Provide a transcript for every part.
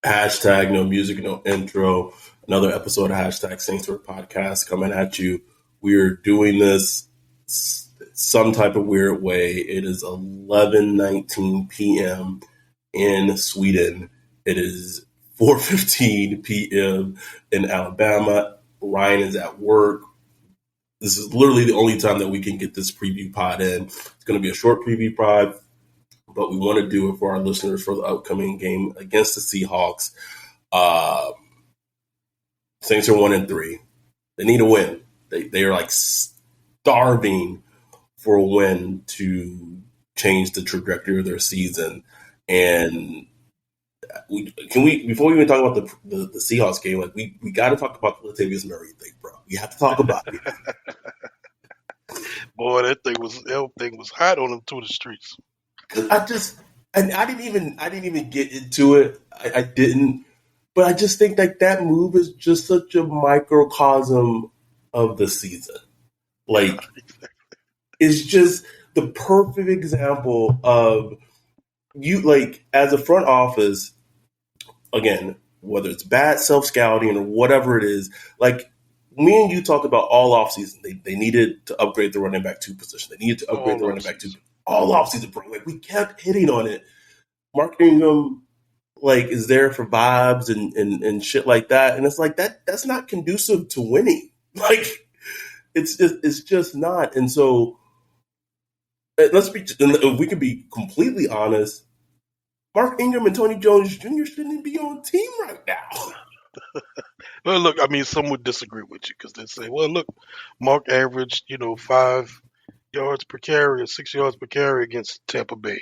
Hashtag no music, no intro. Another episode of Hashtag Saints Word Podcast coming at you. We're doing this some type of weird way. It is 11:19 p.m. in Sweden. It is 4:15 p.m. in Alabama. Ryan is at work. This is literally the only time that we can get this preview pod in. It's going to be a short preview pod, but we want to do it for our listeners for the upcoming game against the Seahawks. Uh, Saints are 1-3. They need a win. They are like starving for a win to change the trajectory of their season. And before we even talk about the Seahawks game, like we got to talk about the Latavius Murray thing, bro. We have to talk about it. Boy, that thing was hot on them through the streets. I didn't even get into it. I didn't, but I just think that move is just such a microcosm of the season. Like, it's just the perfect example of you, like, as a front office, again, whether it's bad self-scouting or whatever it is, like, me and you talked about all offseason. They needed to upgrade the running back 2 position. They needed to upgrade the running back 2 all offseason, bro. Like, we kept hitting on it. Mark Ingram, like, is there for vibes and shit like that. And it's like that's not conducive to winning. Like, it's just not. And so if we can be completely honest, Mark Ingram and Tony Jones Jr. shouldn't be on the team right now. Well, look, I mean, some would disagree with you because they say, well, look, Mark averaged, 5 yards per carry or 6 yards per carry against Tampa Bay.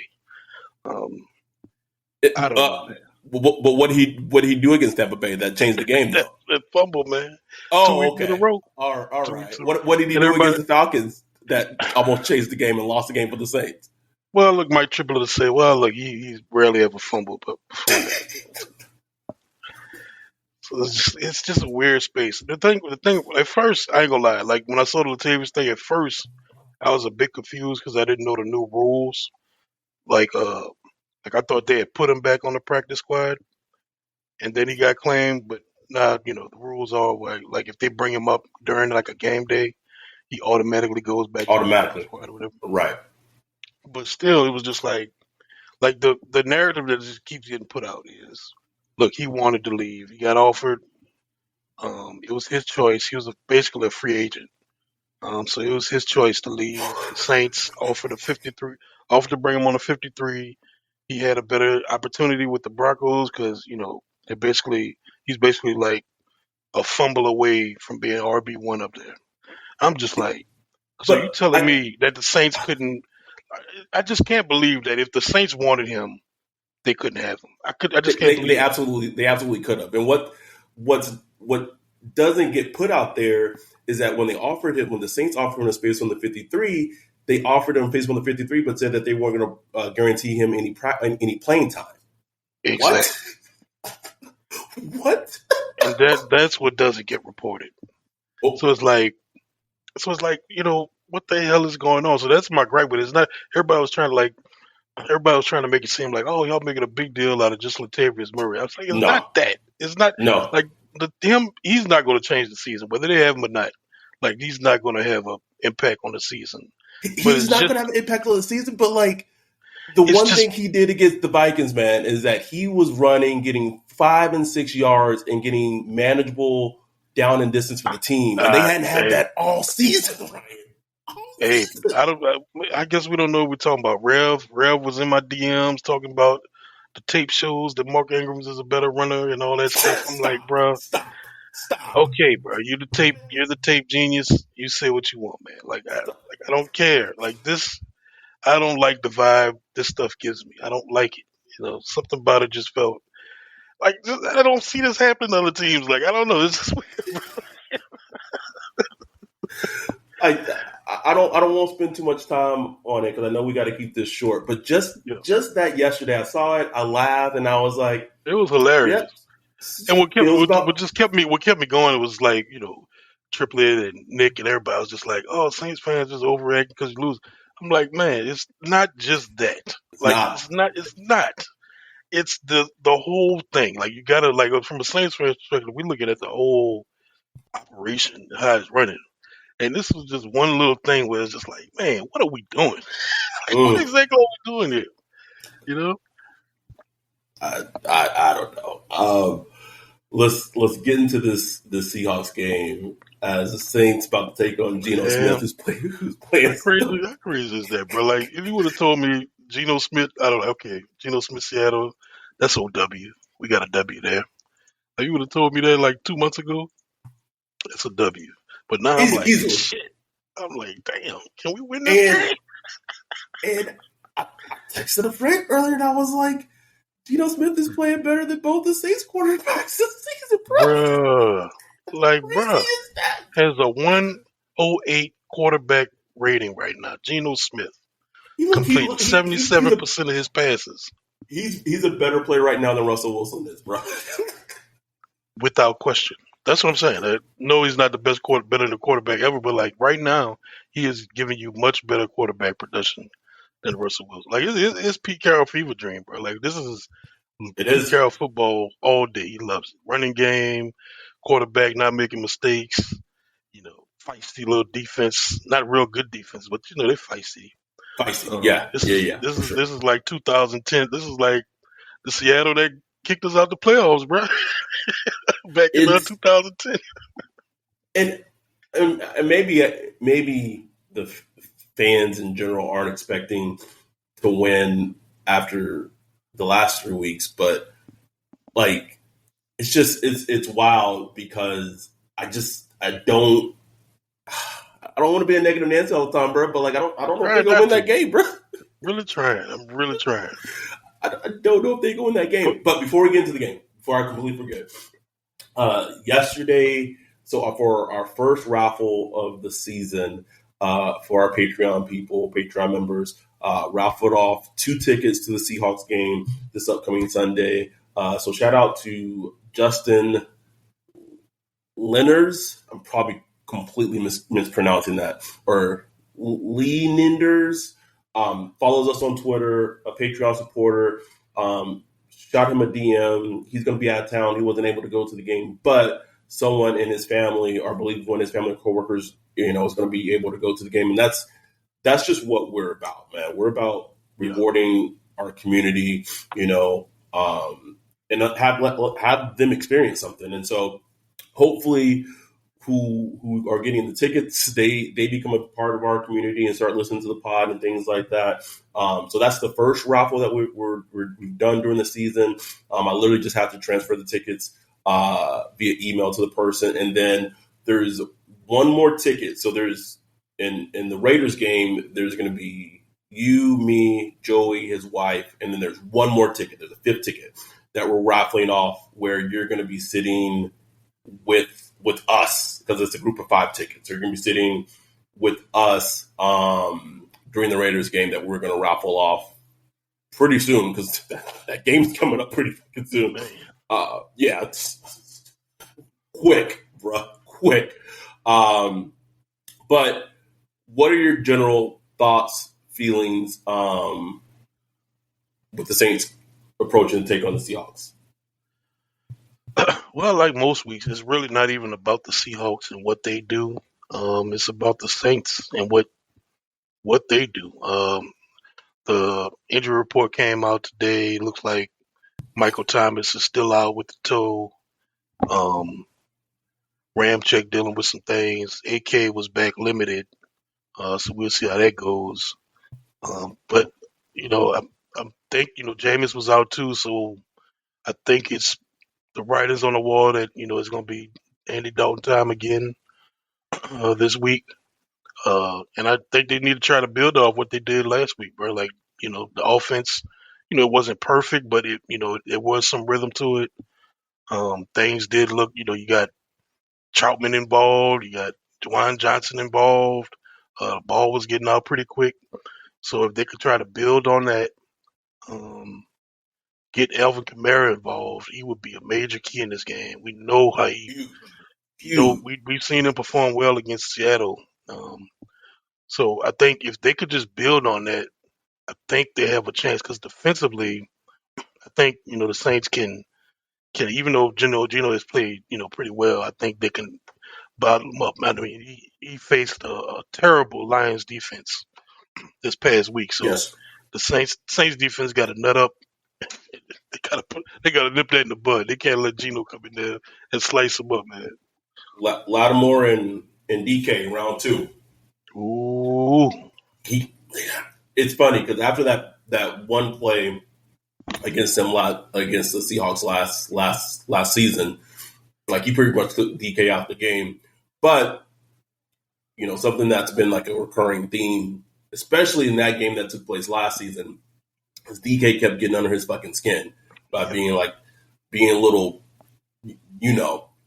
I don't know, man. But what he do against Tampa Bay that changed the game, though? that fumble, man. Oh, 2 weeks in a row. All right. What did he do against the Falcons that almost changed the game and lost the game for the Saints? Well, look, Mike Triplett to say, well, look, he's rarely ever fumbled, but before that. So it's just a weird space. The thing, at first, I ain't gonna lie. Like, when I saw the Latavius thing at first, I was a bit confused because I didn't know the new rules. Like I thought they had put him back on the practice squad, and then he got claimed. But now, the rules are like if they bring him up during like a game day, he automatically goes back to the practice squad or whatever. Right. But still, it was just like the narrative that just keeps getting put out is, look, he wanted to leave. He got offered. It was his choice. He was basically a free agent. So it was his choice to leave. The Saints offered offered to bring him on a 53. He had a better opportunity with the Broncos because he's basically like a fumble away from being RB1 up there. I'm just like, so you telling me that the Saints couldn't? I just can't believe that if the Saints wanted him, they couldn't have him. I just can't believe they absolutely could have. And what doesn't get put out there is that when the Saints offered him a space on the 53, they offered him space on the 53, but said that they weren't going to guarantee him any playing time. Exactly. What? And that's what doesn't get reported. Oh. So it's like, what the hell is going on? So that's my gripe with it. It's not everybody was trying to make it seem like, oh, y'all making a big deal out of just Latavius Murray. I was like, it's not that. It's not like he's not going to change the season, whether they have him or not. Like, he's not going to have an impact on the season. He's not going to have an impact on the season, but like the one thing he did against the Vikings, man, is that he was running, getting 5 and 6 yards and getting manageable down and distance for the team. And they hadn't had that all season, Ryan. Hey, I guess we don't know what we're talking about. Rev was in my DMs talking about the tape shows that Mark Ingram is a better runner and all that stuff. I'm like, bro, stop. Okay, bro, you're the tape genius. You say what you want, man. Like I don't care. Like this, I don't like the vibe this stuff gives me. I don't like it. Something about it just felt like I don't see this happen to other teams. Like, I don't know. It's just weird. I don't want to spend too much time on it because I know we got to keep this short. But just that yesterday, I saw it, I laughed, and I was like, it was hilarious. Yep. And what kept me going, it was like, Triplett and Nick and everybody was just like, oh, Saints fans just overreacting because you lose. I'm like, man, it's not just that. It's not. it's the whole thing. Like you gotta like from a Saints perspective, we looking at the whole operation, how it's running. And this was just one little thing where it's just like, man, what are we doing? Like, what Mm, exactly are we doing here? You know? I don't know. Let's get into this Seahawks game as the Saints about to take on Geno Smith, Man, who's playing how crazy is that, bro? Like, if you would have told me Geno Smith, I don't know, okay, Geno Smith, Seattle, that's OW. We got a W there. Like, you would have told me that like 2 months ago, that's a W. But now I'm like, easily. shit. I'm like, damn, can we win this And game? I texted a friend earlier and I was like, Geno Smith is playing better than both the Saints quarterbacks this season, bro. Bruh. Like, How crazy bruh, is that? has a 108 quarterback rating right now. Geno Smith completing He's a 77% of his passes he's a better player right now than Russell Wilson is, bro. without question. That's what I'm saying. No, he's not the best better than the quarterback ever, but like right now, he is giving you much better quarterback production than Russell Wilson. Like it's Pete Carroll fever dream, bro. Like this is It Pete is. Carroll football all day. He loves it. Running game, quarterback not making mistakes. Feisty little defense, not real good defense, but they're feisty. Feisty. Yeah, This yeah, is yeah, this for is sure. this is like 2010. This is like the Seattle that kicked us out the playoffs, bro. Back in It's 2010. and and maybe the fans in general aren't expecting to win after the last 3 weeks, but like it's wild because I don't want to be a negative Nancy all the time, bro. But like I don't know if they're Trying gonna not win that to. game, bro. Really trying. I'm really trying. I don't know if they're going to win that But game. But before we get into the game, before I completely forget, yesterday, so for our first raffle of the season, for our Patreon people, Patreon members, raffled off 2 tickets to the Seahawks game this upcoming Sunday. So shout out to Justin Lenners. I'm probably completely mispronouncing that. Or Lee Ninders. Follows us on Twitter, a Patreon supporter. Shot him a DM. He's going to be out of town. He wasn't able to go to the game, but someone in his family, or I believe one of his family coworkers, is going to be able to go to the game, and that's just what we're about, man. We're about yeah, rewarding our community, and have them experience something, and so hopefully who are getting the tickets, they become a part of our community and start listening to the pod and things like that. So that's the first raffle that we've done during the season. I literally just have to transfer the tickets via email to the person, and then there's one more ticket. So there's in the Raiders game, there's going to be you, me, Joey, his wife, and then there's one more ticket. There's a fifth ticket that we're raffling off where you're going to be sitting with us because it's a group of 5 tickets. You're going to be sitting with us during the Raiders game that we're going to raffle off pretty soon because that game's coming up pretty fucking soon. man. Yeah, it's quick, bro, quick. But what are your general thoughts, feelings with the Saints approaching the take on the Seahawks? Well, like most weeks, it's really not even about the Seahawks and what they do. It's about the Saints and what they do. The injury report came out today. Looks like Michael Thomas is still out with the toe. Um, Ramczyk dealing with some things. AK was back limited, so we'll see how that goes. But I'm think Jameis was out too, so I think it's the writers on the wall that it's going to be Andy Dalton time again this week. And I think they need to try to build off what they did last week, bro. Like the offense, it wasn't perfect, but it was some rhythm to it. Things did look, you got Troutman involved, you got Juwan Johnson involved. The ball was getting out pretty quick. So if they could try to build on that, um, get Alvin Kamara involved, he would be a major key in this game. We know how Huge. we've seen him perform well against Seattle. So I think if they could just build on that, I think they have a chance because defensively, I think the Saints can even though Gino has played pretty well. I think they can bottle him up. I mean, he faced a terrible Lions defense this past week, so Yes. the Saints defense got to nut up. They gotta nip that in the bud. They can't let Gino come in there and slice him up, man. Lattimore and DK round 2. Ooh, He. It's funny because after that one play against against the Seahawks last season, like he pretty much took DK out the game. But something that's been like a recurring theme, especially in that game that took place last season, is DK kept getting under his fucking skin by being a little,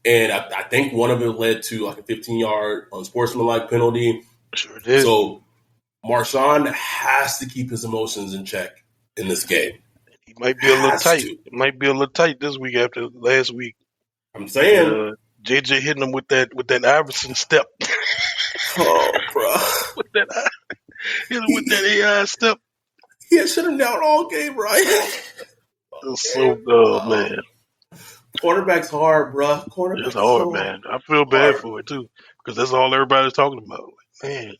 And I think one of it led to like a 15-yard unsportsmanlike penalty. sure did. So Marshawn has to keep his emotions in check in this game. He might be a little tight. It might be a little tight this week after last week. I'm saying, JJ hitting him with that Iverson step. oh, bro, Hit him with that AI step. He had shut him down all game, right? It's so dumb, man. Quarterback's hard, bro. It's hard, man. I feel bad for it too because that's all everybody's talking about. Like, man,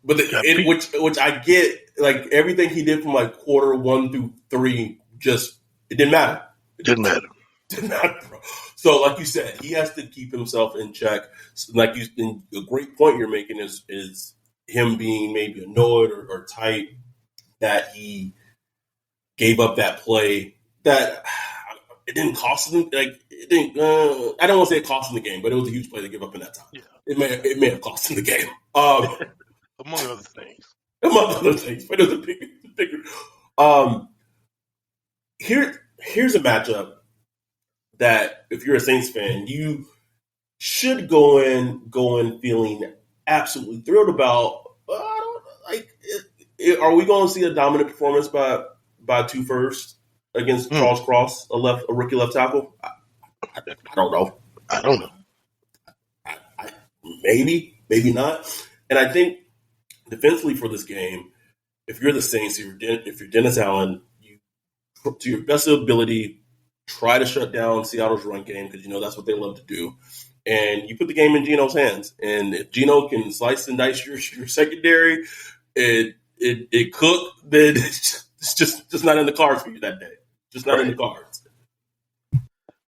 but which I get, like everything he did from like quarter 1 through 3, just it didn't matter. Didn't matter. Didn't matter, bro. So, like you said, he has to keep himself in check. So, a great point you're making is him being maybe annoyed or tight that he gave up that play that it didn't cost him. Like it didn't. I don't want to say it cost him the game, but it was a huge play to give up in that time. Yeah. It may have cost him the game. Among other things. But it was a bigger. Here's a matchup that if you're a Saints fan, you should go in feeling absolutely thrilled about. Are we going to see a dominant performance by 2 first against Charles Cross, a rookie left tackle? I don't know. Maybe not. And I think defensively for this game, if you're the Saints, if you're Dennis Allen, you to your best ability try to shut down Seattle's run game because that's what they love to do. And you put the game in Geno's hands. And if Geno can slice and dice your secondary, it cook, then it's just not in the cards for you that day. Just not in the cards.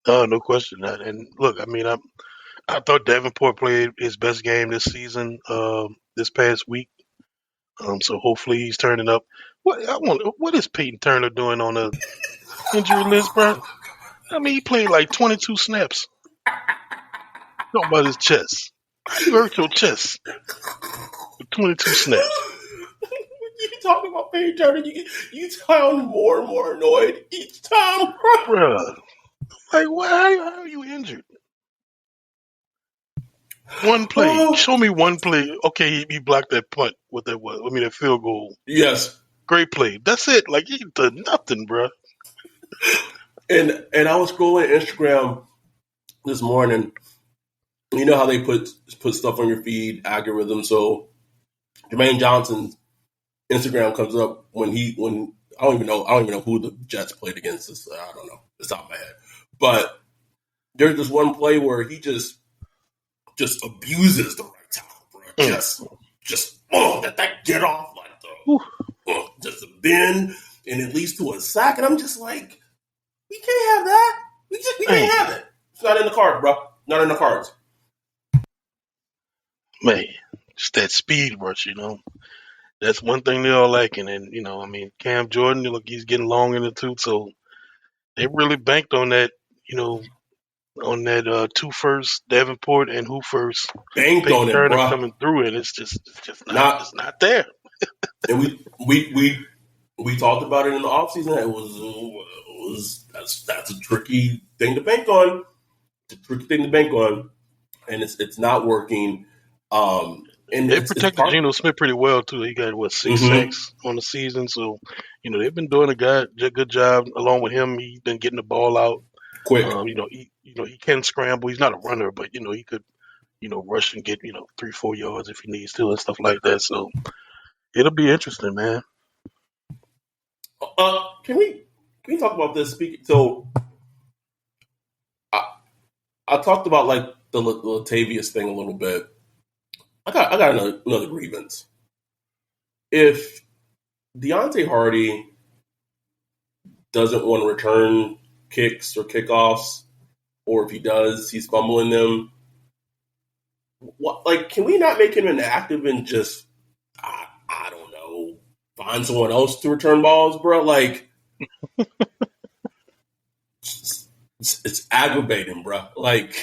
No question. And look, I mean, I thought Davenport played his best game this season, this past week. So hopefully he's turning up. What is Peyton Turner doing on the injury list, bro? I mean, he played like 22 snaps. Talking about his chest. You hurt your chest with 22 snaps. You talking about Peyton Turner, you sound more and more annoyed each time, bro. Like, how are you injured? One play. Show me one play. Okay, he blocked that punt with that field goal. Yes. Great play. That's it. Like, he did nothing, bro. And I was scrolling Instagram this morning. You know how they put stuff on your feed, algorithm. So Jermaine Johnson's Instagram comes up when I don't even know who the Jets played against. I don't know. It's out of my head. But there's this one play where he just abuses the right tackle, bro. Just that get off like just a bend and it leads to a sack, and I'm just like, we can't have that. We can't have it. It's not in the cards, bro. Not in the cards. Man, just that speed rush, That's one thing they all like, and then Cam Jordan, look, he's getting long in the tooth, so they really banked on that, on that 2 first Davenport and who first banked on it, bro. Coming through, and it's just not there. And we talked about it in the offseason. It was that's a tricky thing to bank on. It's a tricky thing to bank on, and it's not working. And they protected Geno Smith pretty well too. He got 6 sacks on the season, so they've been doing a good job along with him. He's been getting the ball out quick. He can scramble. He's not a runner, but he could rush and get 3-4 yards if he needs to and stuff like that. So it'll be interesting, man. Can we can we talk about this? So I, I talked about like the Latavius thing a little bit. I got another grievance. If Deontay Hardy doesn't want to return kicks or kickoffs, or if he does, he's fumbling them. What, like, can we not make him inactive and just, I don't know, find someone else to return balls, bro? Like, it's aggravating, bro. Like,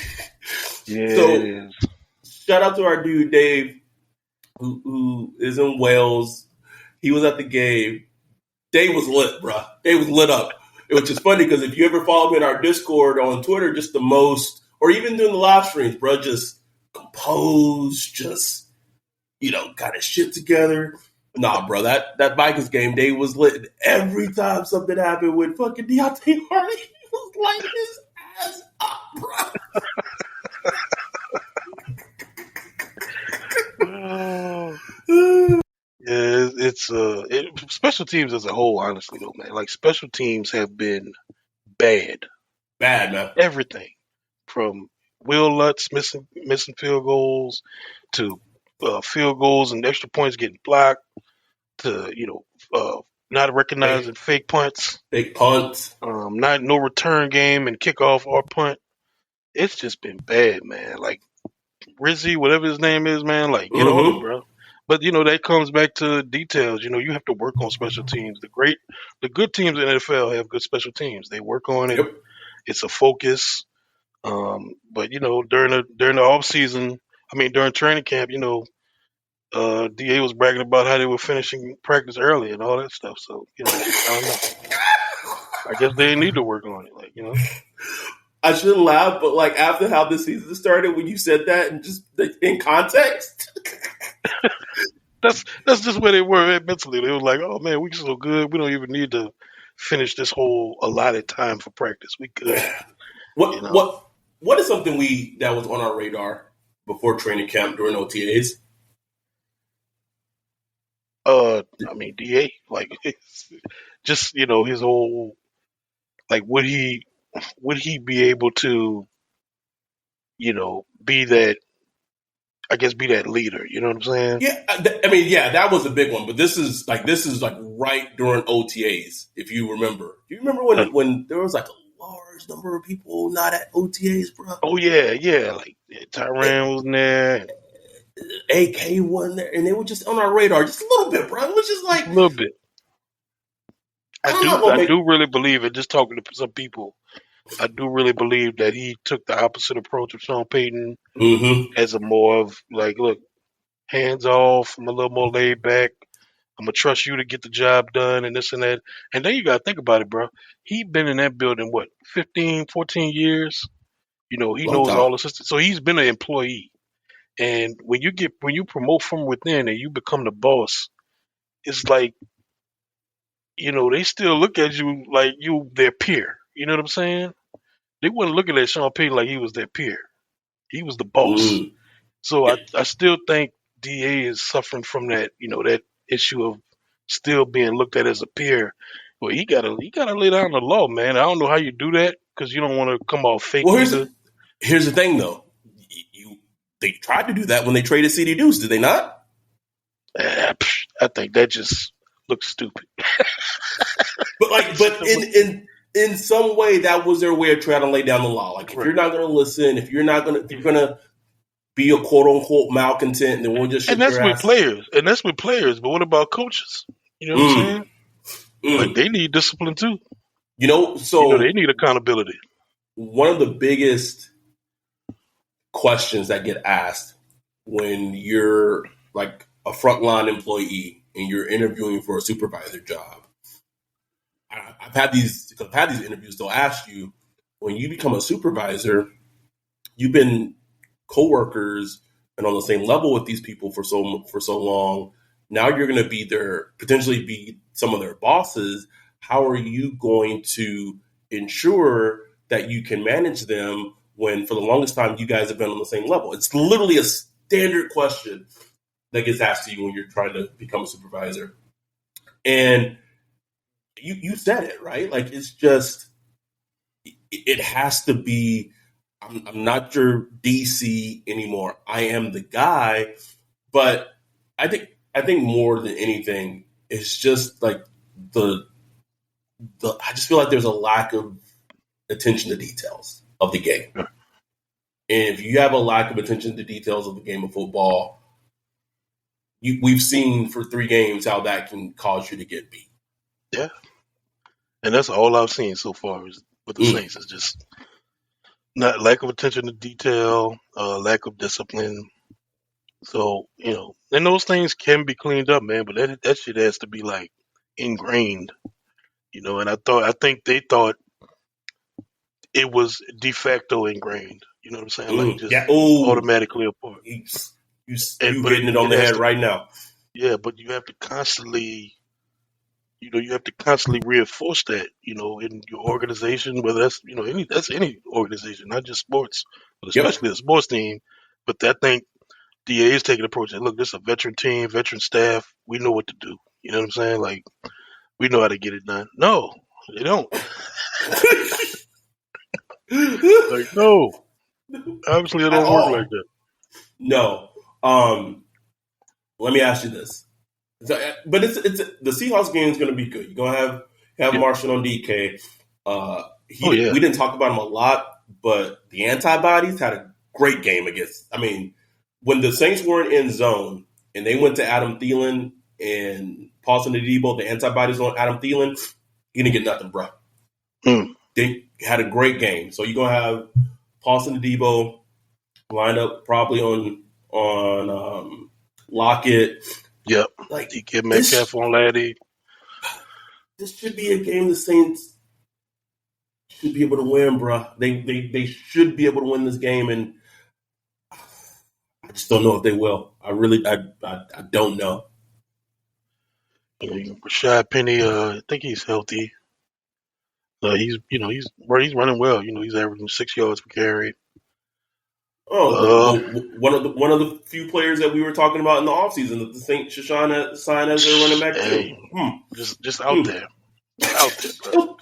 Yeah, so it is. shout out to our dude Dave, who is in Wales. He was at the game. Dave was lit, bro. Dave was lit up. Which is funny because if you ever follow me in our Discord on Twitter, just the most, or even doing the live streams, bro, just composed, just, got his shit together. Nah, bro, that Vikings game, Dave was lit. Every time something happened with fucking Deontay Hardy, he was lighting his ass up, bro. Yeah, special teams as a whole, honestly though, man. Like special teams have been bad. Bad, man. Everything from Will Lutz missing field goals to field goals and extra points getting blocked to not recognizing fake punts, Fake punts, not no return game and kickoff or punt. It's just been bad, man. Like Rizzy, whatever his name is, man. Like get on it, bro. But that comes back to details. You have to work on special teams. The good teams in the NFL have good special teams. They work on it. Yep. It's a focus. But during the off season, during training camp, DA was bragging about how they were finishing practice early and all that stuff. So I don't know. I guess they need to work on it. I shouldn't laugh, but like after how this season started, when you said that and just in context. That's just where they were mentally. They were like, "Oh man, we so good. We don't even need to finish this whole allotted time for practice. We good." What is something that was on our radar before training camp during OTAs? DA, like just his whole, like would he be able to be that, I guess, be that leader? You know what I'm saying? Yeah, that was a big one. But this is like right during OTAs. If you remember, do you remember when there was like a large number of people not at OTAs, bro? Oh yeah. Like Tyrann was there, AK wasn't there, and they were just on our radar just a little bit, bro. It was just like a little bit. I do really believe it. Just talking to some people, I do really believe that he took the opposite approach of Sean Payton as a more of like, look, hands off. I'm a little more laid back. I'm gonna trust you to get the job done and this and that. And then you gotta think about it, bro. He been in that building 15, 14 years. He knows all the systems. So he's been an employee. And when you promote from within and you become the boss, it's like, they still look at you like you their peer. You know what I'm saying? They wasn't looking at Sean Payton like he was their peer. He was the boss. So I still think DA is suffering from that, that issue of still being looked at as a peer. Well, he gotta lay down the law, man. I don't know how you do that because you don't want to come off fake. Well, here's the thing, though. They tried to do that when they traded CD Deuce, did they not? I think that just looks stupid. but in some way, that was their way of trying to lay down the law. Like, if you're not going to listen, if you're going to be a quote unquote malcontent, then we'll just shit your ass. And that's with players. But what about coaches? You know what I'm saying? Like, they need discipline too. So they need accountability. One of the biggest questions that get asked when you're like a frontline employee and you're interviewing for a supervisor job. I've had these interviews. They'll ask you, when you become a supervisor, you've been coworkers and on the same level with these people for so long. Now you're going to potentially be some of their bosses. How are you going to ensure that you can manage them when for the longest time you guys have been on the same level? It's literally a standard question that gets asked to you when you're trying to become a supervisor. And you said it right. Like it's just it has to be. I'm not your DC anymore. I am the guy, but I think more than anything, it's just like the I just feel like there's a lack of attention to details of the game. Yeah. And if you have a lack of attention to details of the game of football, we've seen for 3 games how that can cause you to get beat. Yeah. And that's all I've seen so far is with the Saints is just not lack of attention to detail, lack of discipline. So, and those things can be cleaned up, man, but that shit has to be like ingrained, and I think they thought it was de facto ingrained. You know what I'm saying? Like just Yeah. Oh, automatically a part. you But hitting it on the head right now. Yeah, but you have to constantly, reinforce that, in your organization, whether that's, any organization, not just sports, but especially a sports team. But I think DA is taking the approach that, look, this is a veteran team, veteran staff. We know what to do. You know what I'm saying? Like, we know how to get it done. No, they don't. Like, no. Obviously, it don't work like that. No. Let me ask you this. But it's the Seahawks game is going to be good. You're going to have Marshall on DK. We didn't talk about him a lot, but the antibodies had a great game against. I mean, when the Saints weren't in zone and they went to Adam Thielen and Paulson Adebo, the antibodies on Adam Thielen, he didn't get nothing, bro. They had a great game. So you're going to have Paulson Adebo lined up probably on Lockett. Yep. Like DK Metcalf on Laddie. This should be a game the Saints should be able to win, bro. They should be able to win this game, and I just don't know if they will. I don't know. Rashad Penny, I think he's healthy. He's running well. He's averaging 6 yards per carry. One of the few players that we were talking about in the offseason that the Saints Shoshana signed as their running back too. Just out there. Out there, bro.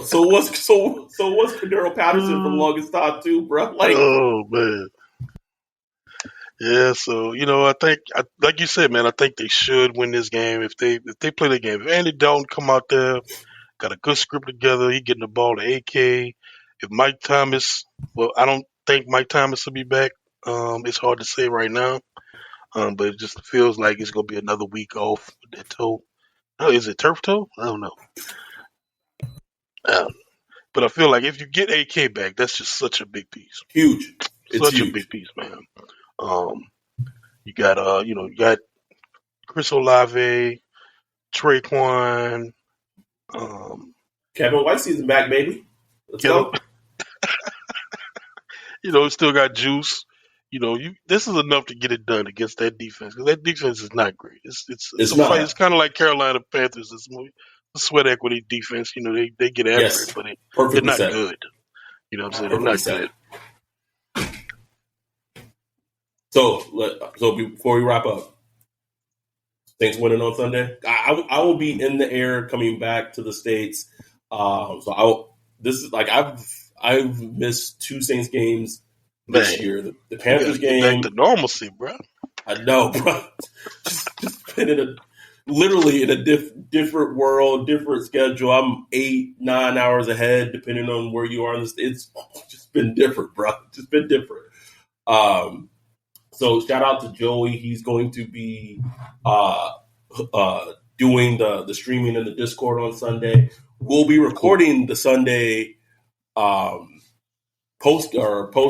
So what's Cordero Patterson for the longest time too, bro? Like, oh man. Yeah, so I think, like you said, man, I think they should win this game if they play the game. If Andy Dalton come out there, got a good script together, he getting the ball to AK. If Mike Thomas, I don't think Mike Thomas will be back. It's hard to say right now, but it just feels like it's gonna be another week off with that toe. Oh, is it turf toe? I don't know. But I feel like if you get AK back, that's just such a big piece. Huge. It's such a big piece, man. You got Chris Olave, Traquan, Kevin White season back, baby. Let's go. Still got juice. This is enough to get it done against that defense, because that defense is not great. It's a fight. It's kind of like Carolina Panthers. It's a sweat equity defense. They get after it, but they're not good. You know what I'm saying? They're not good. So before we wrap up, Saints winning on Sunday. I will be in the air coming back to the States. I've missed 2 Saints games this year. The Panthers game. Back to normalcy, bro. I know, bro. just been literally in a different world, different schedule. I'm 8-9 hours ahead, depending on where you are in the States. It's just been different, bro. Just been different. So shout out to Joey. He's going to be doing the streaming in the Discord on Sunday. We'll be recording the Sunday post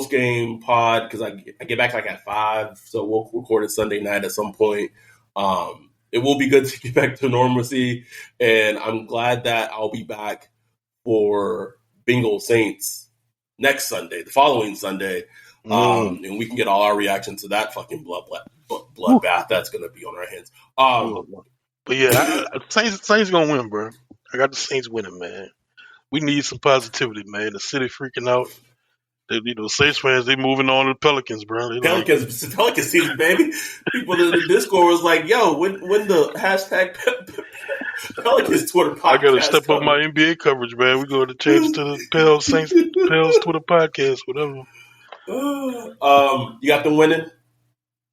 game pod because I get back like at 5, so we'll record it Sunday night at some point. It will be good to get back to normalcy, and I'm glad that I'll be back for Bengals Saints next Sunday, the following Sunday. And we can get all our reaction to that fucking bloodbath that's going to be on our hands. But yeah, Saints going to win, bro. I got the Saints winning, man. We need some positivity, man. The city freaking out. Saints fans, they moving on to the Pelicans, bro. Pelicans season, baby. People in the Discord was like, yo, when the hashtag Pelicans Twitter I got to podcast step up my coming. NBA coverage, man. We're going to change it to the Pels Twitter podcast, whatever. You got them winning?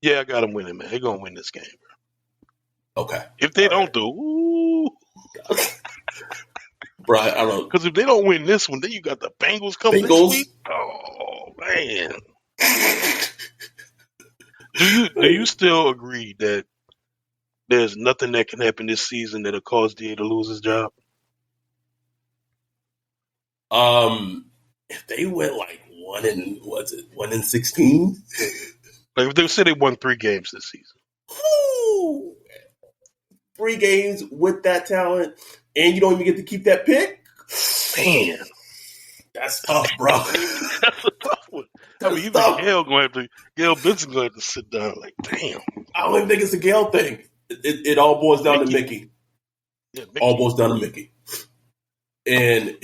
Yeah, I got them winning, man. They're going to win this game. Okay. If they All don't, right. though, ooh. Bro, I don't. Because if they don't win this one, then you got the Bengals come next Bengals. week. Oh, man. Do you still agree that there's nothing that can happen this season that'll cause DA to lose his job? If they went like 1-16? Like if they said they won 3 games this season. Woo! 3 games with that talent, and you don't even get to keep that pick? Man. That's tough, bro. That's a tough one. I mean, even tough. Gail Benson going to have to sit down like, damn. I don't even think it's a Gale thing. It all boils down to Mickey. Yeah, Mickey. All boils down to Mickey. And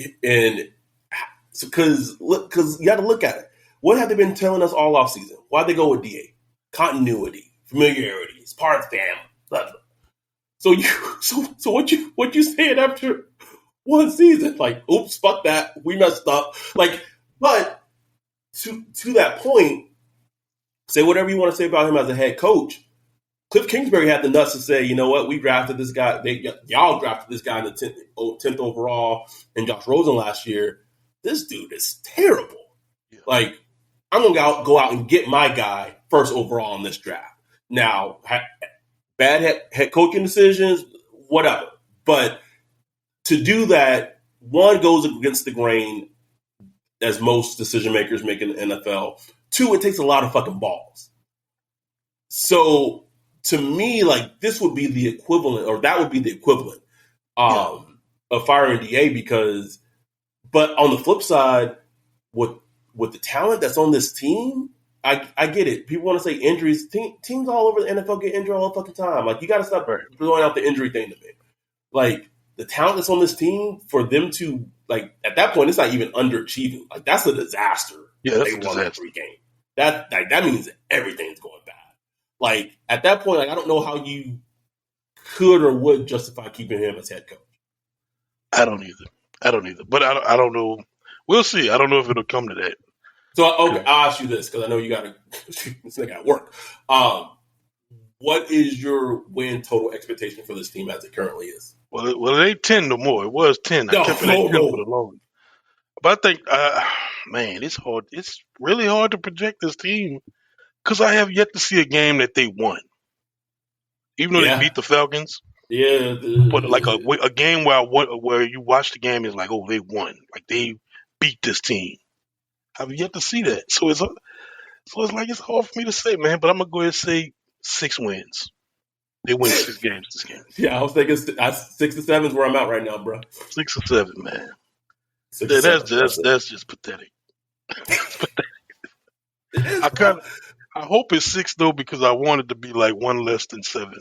so because you got to look at it. What have they been telling us all off season? Why'd they go with DA? Continuity, familiarity, it's part of the family. Blah, blah. So what you saying after one season? Like, oops, fuck that, we messed up. Like, but to that point, say whatever you want to say about him as a head coach. Cliff Kingsbury had the nuts to say, you know what, we drafted this guy. Y'all drafted this guy in the 10th overall and Josh Rosen last year. This dude is terrible. Yeah. Like, I'm going to go out and get my guy first overall in this draft. Now, bad head coaching decisions, whatever. But to do that, one, goes against the grain, as most decision makers make in the NFL. 2, it takes a lot of fucking balls. So, to me, like, this would be the equivalent, or that would be the equivalent of firing DA because, but on the flip side, with the talent that's on this team, I get it. People want to say injuries. Teams all over the NFL get injured all the fucking time. Like, you got to stop throwing out the injury thing to me. Like, the talent that's on this team, for them to, like, at that point, it's not even underachieving. Like, that's a disaster. Yeah, that's a disaster. 3 game. That means that everything's going bad. Like, at that point, like, I don't know how you could or would justify keeping him as head coach. I don't either. But I don't know. We'll see. I don't know if it'll come to that. So, okay, I'll ask you this because I know you got to this nigga at work. What is your win total expectation for this team as it currently is? Well, it ain't 10 no more. It was 10. I kept it at 10 for the longest. But I think, man, it's hard. It's really hard to project this team because I have yet to see a game that they won. Even though they beat the Falcons. Yeah. But like a game where you watch the game is like, oh, they won. Like, they beat this team. I've yet to see that. So it's like it's hard for me to say, man. But I'm going to go ahead and say 6 wins. They win 6 games this game. Yeah, I was thinking 6 to 7 is where I'm at right now, bro. 6 or 7, man. That's just pathetic. I hope it's 6 though because I want it to be like 1 less than 7.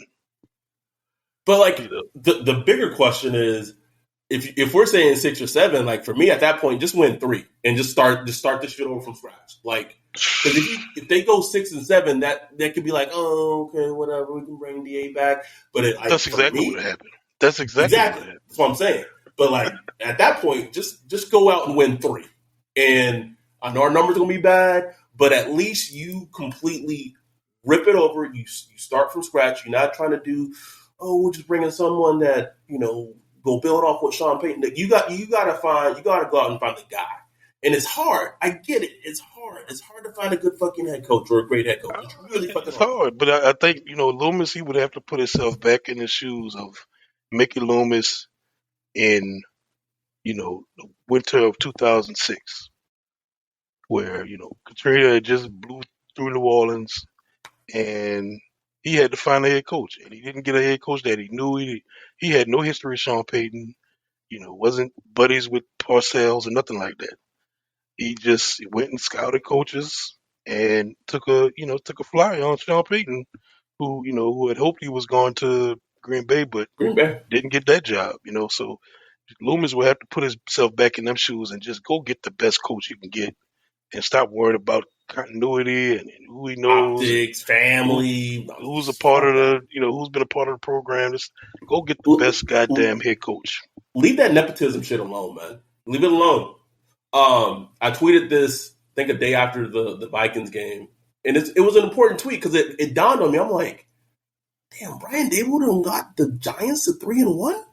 But like the bigger question is if we're saying 6 or 7, like for me at that point, just win 3 and just start this shit over from scratch. Like, because if they go 6 and 7, that could be like, oh, okay, whatever, we can bring DA back. But that's exactly what happened. That's exactly what happened. That's what I'm saying. But like at that point, just go out and win 3. And I know our numbers are gonna be bad, but at least you completely rip it over. You start from scratch. You're not trying to do, oh, we're just bringing someone that, you know, go build off with Sean Payton. You got to go out and find the guy. And it's hard. I get it. It's hard. It's hard to find a good fucking head coach or a great head coach. It's really fucking hard. But I think, you know, Loomis, he would have to put himself back in the shoes of Mickey Loomis in, you know, the winter of 2006, where, you know, Katrina had just blew through New Orleans and he had to find a head coach. And he didn't get a head coach that he knew. He had no history with Sean Payton, you know, wasn't buddies with Parcells or nothing like that. He just went and scouted coaches and took a flyer on Sean Payton, who had hoped he was going to Green Bay, but didn't get that job, you know. So Loomis will have to put himself back in them shoes and just go get the best coach you can get and stop worrying about continuity and who he knows, and optics, family. who's a part of who's been a part of the program. Just go get the best goddamn head coach. Leave that nepotism shit alone, man. Leave it alone. I tweeted this, I think a day after the Vikings game, and it was an important tweet because it dawned on me. I'm like, damn, Brian Dable got the Giants to 3-1.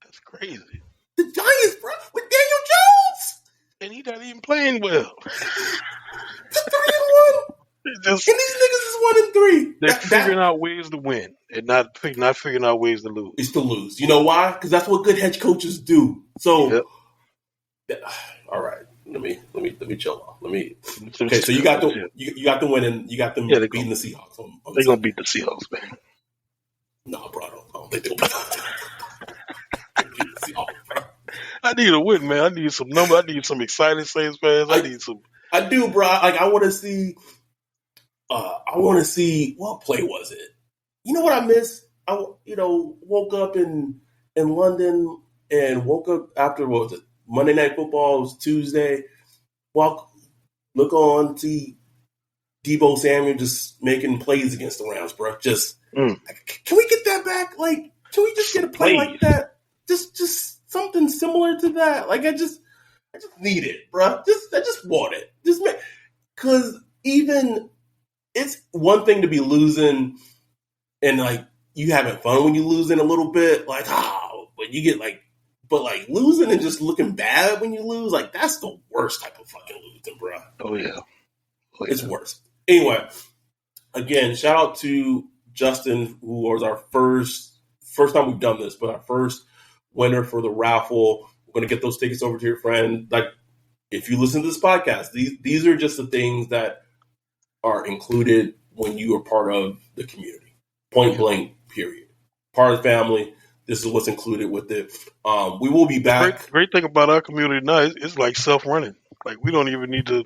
That's crazy. The Giants, bro, with Daniel Jones, and he's not even playing well. The 3-1. And these niggas is 1-3. They're figuring out ways to win and not figuring out ways to lose. It's to lose. You know why? Because that's what good head coaches do. So, all right. Let me chill out. Okay, so you got the win, and you got them beating the Seahawks. They're gonna beat the Seahawks, man. No, bro, I don't think they'll beat the Seahawks, bro. I need a win, man. I need some number. I need some exciting Saints fans. I need some. I do, bro. Like I want to see. What play was it? You know what I miss? I woke up in London and woke up after what was it? Monday Night Football. It was Tuesday. Look on, see Deebo Samuel just making plays against the Rams, bro. Just can we get that back? Like, can we just get a play like that? Just something similar to that. Like I just need it, bro. I just want it. Because even it's one thing to be losing and like you having fun when you losing a little bit, like but you get but losing and just looking bad when you lose, like that's the worst type of fucking losing, bro. Oh yeah, it's worse. Anyway, again, shout out to Justin, who was our first time we've done this, but our first winner for the raffle. We're gonna get those tickets over to your friend. Like, if you listen to this podcast, these are just the things that are included when you are part of the community. Point blank, period. Part of the family. This is what's included with it. We will be back. Great thing about our community now is it's like self-running. Like we don't even need to.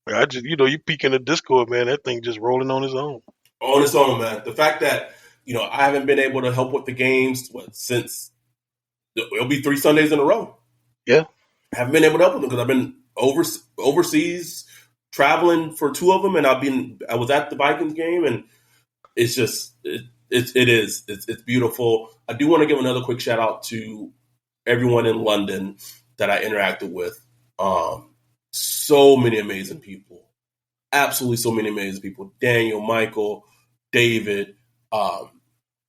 I just you peek in the Discord, man. That thing just rolling on its own. On its own, man. The fact that I haven't been able to help with the games since it'll be 3 Sundays in a row. Yeah, I haven't been able to help with them because I've been overseas traveling for 2 of them, and I was at the Vikings game, and it's just it's beautiful. I do want to give another quick shout out to everyone in London that I interacted with. So many amazing people, absolutely so many amazing people. Daniel, Michael, David,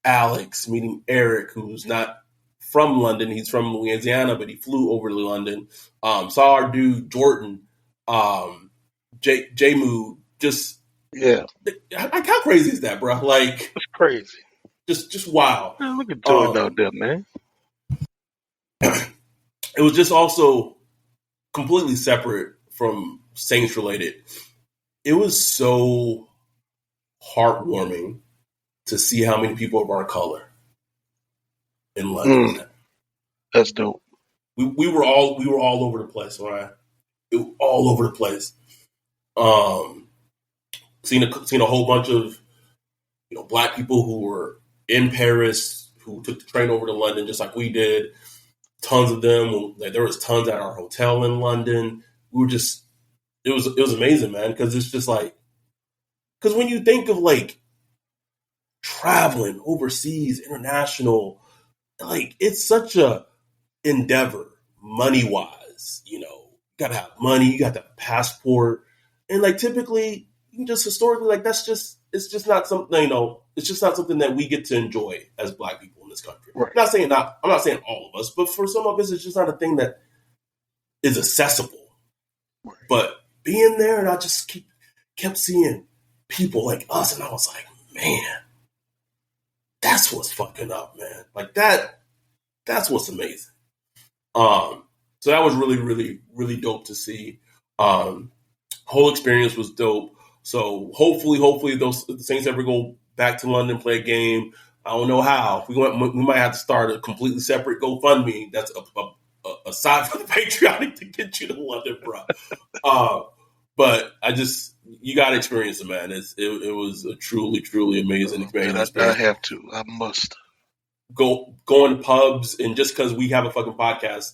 Alex, meeting Eric, who's not from London. He's from Louisiana, but he flew over to London. Saw our dude Jordan, J-Moo, just like how crazy is that, bro? Like it's crazy. Just wow. Man, look at Jordan out there, man. It was just also completely separate from Saints related. It was so heartwarming to see how many people of our color in London. That's dope. We were all over the place, right? All over the place. Seen a whole bunch of black people who were in Paris who took the train over to London just like we did. Tons of them. There was tons at our hotel in London. We were just it was amazing, man, because it's just like because when you think of like traveling overseas, international, like it's such a endeavor, money wise. You gotta have money, you got to have a passport, and like typically, you can just historically like it's just not something it's just not something that we get to enjoy as Black people in this country. Right. I'm not saying all of us, but for some of us, it's just not a thing that is accessible. Right. But being there, and I just kept seeing people like us, and I was like, man, that's what's fucking up, man. Like that's what's amazing. So that was really, really, really dope to see. Whole experience was dope. So hopefully, if the Saints ever go back to London, play a game. I don't know how. We might have to start a completely separate GoFundMe. That's aside from the patriotic to get you to London, bro. But you got to experience it, man. It was a truly, truly amazing experience. I have to. I must go in pubs, and just because we have a fucking podcast,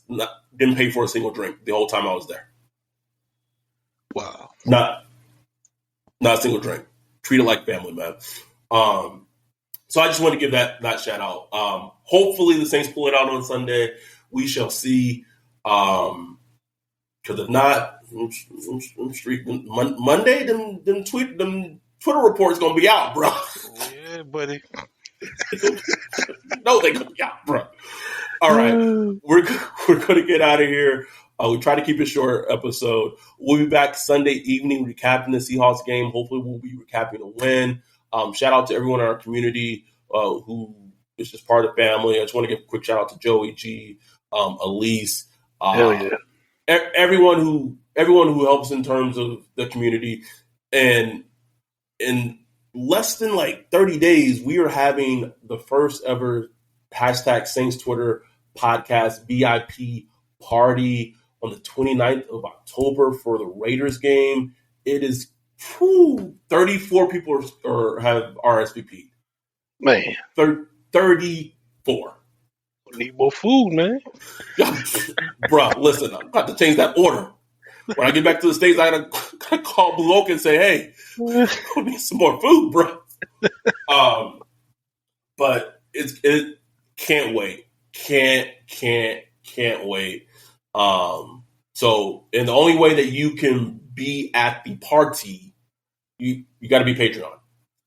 didn't pay for a single drink the whole time I was there. Wow. Not a single drink. Treat it like family, man. So I just want to give that shout out. Hopefully the Saints pull it out on Sunday. We shall see. Because if not, Monday, them Twitter reports gonna be out, bro. Yeah, buddy. No, they gonna be out, bro. All right, we're gonna get out of here. We try to keep it short episode. We'll be back Sunday evening recapping the Seahawks game. Hopefully, we'll be recapping a win. Shout out to everyone in our community who is just part of the family. I just want to give a quick shout out to Joey G, Elise, Hell yeah. everyone who helps in terms of the community. And in less than like 30 days, we are having the first ever #Saints Twitter podcast VIP party on the 29th of October for the Raiders game. It is 34 people have RSVP'd. Man. 34. Need more food, man. Bro, listen, I'm about to change that order. When I get back to the States, I gotta call Blue Oak and say, hey, we need some more food, bro. But it can't wait. Can't wait. And the only way that you can be at the party, you got to be Patreon.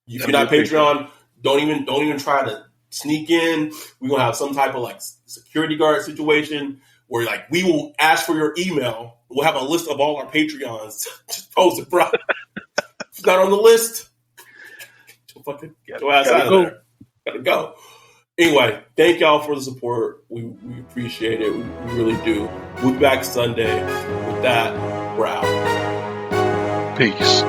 If you're not Patreon, don't even try to sneak in. We're gonna have some type of like security guard situation where like we will ask for your email. We'll have a list of all our Patreons. Just post it, bro. If it's not on the list, fucking get your ass out of there. Gotta go. Anyway, thank y'all for the support. We appreciate it. We really do. We'll be back Sunday. With that, we're out. Peace.